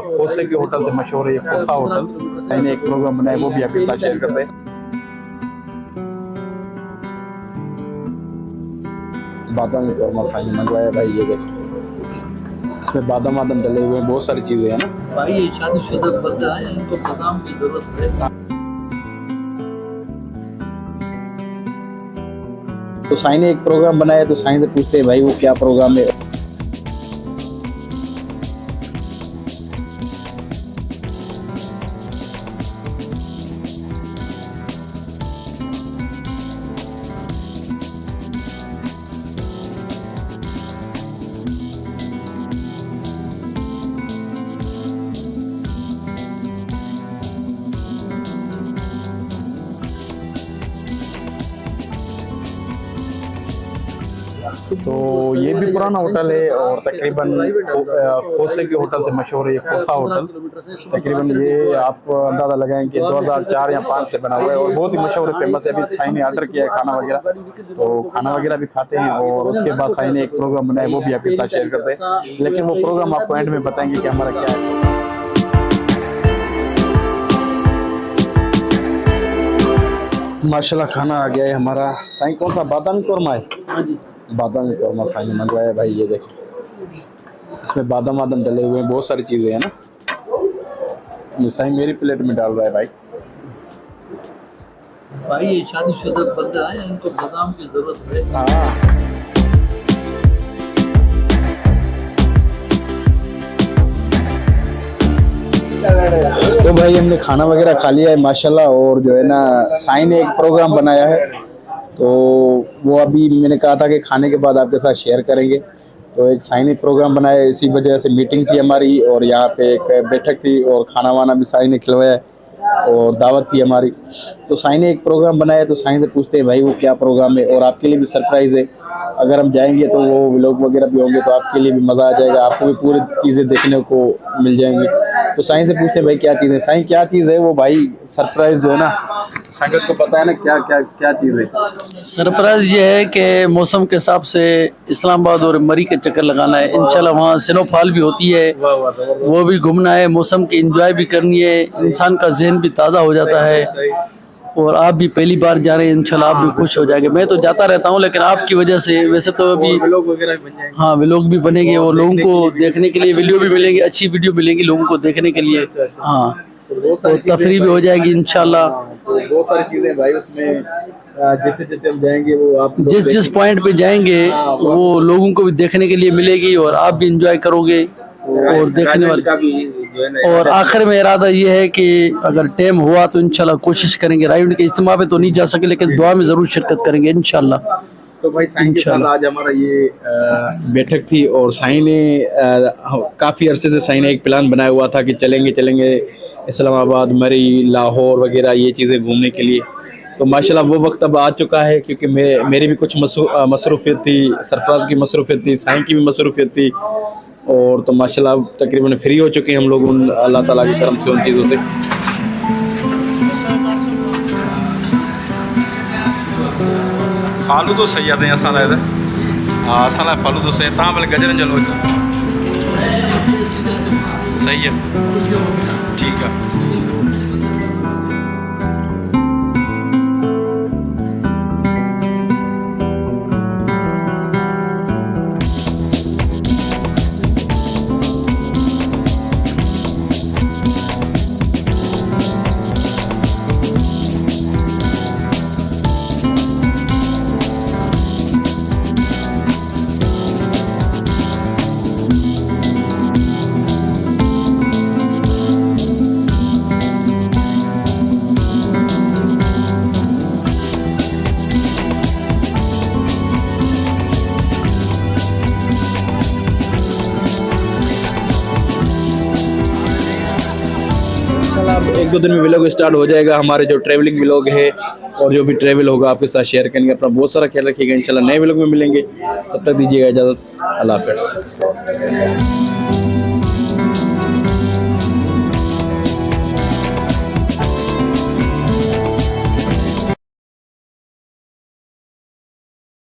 खोसे के होटल से मशहूर है ये खोसा होटल। मैंने एक प्रोग्राम बनाया वो भी आपके साथ शेयर करते हैं। बादाम कौरमा साइन मंगवाया भाई, ये देखो इसमें बादाम वादम डले हुए हैं, बहुत सारी चीजें हैं ना भाई। ये शादीशुदा बंदा है, इनको बादाम की जरूरत है। तो साइन ने एक प्रोग्राम बनाया, तो साइन से पूछते हैं भाई वो क्या प्रोग्राम है। तो ये भी पुराना होटल है और तकरीबन खोसे के होटल से मशहूर है ये खोसा होटल। तकरीबन ये आप अंदाज़ा लगाएं कि 2004 या 5 से बना हुआ है और बहुत ही मशहूर है, फेमस है। अभी साइन ने ऑर्डर किया है खाना वगैरह, तो खाना वगैरह भी खाते हैं और उसके बाद साइन ने एक प्रोग्राम बनाया वो भी आपके साथ शेयर करते हैं। लेकिन वो प्रोग्राम आपको एंड में बताएंगे कि हमारा क्या है। माशाल्लाह खाना आ गया है हमारा। साइन कौन सा बादाम कौरमा है? बादाम कौरमा साइन मंगवाया भाई, ये देखो इसमें बादाम वादम डले हुए हैं, बहुत सारी चीजें हैं ना। ये साइन मेरी प्लेट में डाल रहा है भाई। भाई ये शादीशुदा बंदा है, इनको बादाम की जरूरत है। हाँ तो भाई हमने खाना वगैरह खा लिया है माशाल्लाह। और जो है ना साइन ने एक प्रोग्राम बनाया है, तो वो अभी मैंने कहा था कि खाने के बाद आपके साथ शेयर करेंगे। तो एक साइन ने प्रोग्राम बनाया, इसी वजह से मीटिंग थी हमारी और यहाँ पे एक बैठक थी और खाना वाना भी साइन ने खिलवाया और दावत थी हमारी। तो साइन ने एक प्रोग्राम बनाया, तो साइन से पूछते हैं भाई वो क्या प्रोग्राम है। और आपके लिए भी सरप्राइज़ है, अगर हम जाएंगे तो वो व्लॉग वगैरह भी होंगे, तो आपके लिए भी मज़ा आ जाएगा, आपको भी पूरी चीज़ें देखने को मिल जाएंगी। तो साइन से पूछते हैं भाई क्या चीज़ है। साइन क्या चीज़ है वो भाई सरप्राइज़ जो है ना, साइन को पता है ना क्या क्या क्या चीज़ है। सरप्राइज ये है कि मौसम के हिसाब से इस्लामाबाद और मरी के चक्कर लगाना है इंशाल्लाह। वहाँ स्नोफॉल भी होती है, वो भी घूमना है, मौसम की एंजॉय भी करनी है, इंसान का जहन भी ताज़ा हो जाता है। और आप भी पहली बार जा रहे हैं, इंशाल्लाह आप भी खुश हो जाएंगे। मैं तो जाता रहता हूँ, लेकिन आपकी वजह से वैसे तो अभी व्लॉग वगैरह बन जाएंगे। हाँ व्लॉग भी बनेंगे और लोगों को देखने के लिए वीडियो भी मिलेंगी, अच्छी वीडियो मिलेंगी लोगों को देखने के लिए। हाँ तो तफरी भी हो जाएगी इंशाल्लाह। तो बहुत सारी चीजें भाई उसमें, जैसे जैसे हम जाएंगे वो आप जिस पॉइंट पे जाएंगे वो लोगों को भी देखने के लिए मिलेगी और आप भी इंजॉय करोगे और देखने वाले का भी। और आखिर में इरादा ये है कि अगर टाइम हुआ तो इंशाल्लाह कोशिश करेंगे। राइड के इज्तिमा पे तो नहीं जा सके, लेकिन दुआ में जरूर शिरकत करेंगे इंशाल्लाह। तो भाई साइन के साथ आज हमारा ये बैठक थी और साइन ने काफ़ी अरसे से साइन ने एक प्लान बनाया हुआ था कि चलेंगे इस्लामाबाद, मरी, लाहौर वगैरह ये चीज़ें घूमने के लिए। तो माशाल्लाह वो वक्त अब आ चुका है, क्योंकि मेरी भी कुछ मसरूफियत थी, सरफराज की मसरूफियत थी, साइन की भी मसरूफियत थी। और तो माशाल्लाह तकरीबन फ्री हो चुके हैं हम लोग उन अल्लाह ताला की करम से उन चीज़ों से। फालूदो सही आहे असां लाइ त, हा असां लाइ फालूदो सही आहे। तव्हां भले गजरनि जो हलवो सही आहे, ठीकु आहे। एक दो दिन में व्लॉग स्टार्ट हो जाएगा, हमारे जो ट्रैवलिंग व्लॉग है और जो भी ट्रैवल होगा आपके साथ शेयर करेंगे। अपना बहुत सारा ख्याल रखिएगा, इंशाल्लाह नए व्लॉग में मिलेंगे, तब तक दीजिएगा इजाज़त। अल्लाह हाफ़िज़।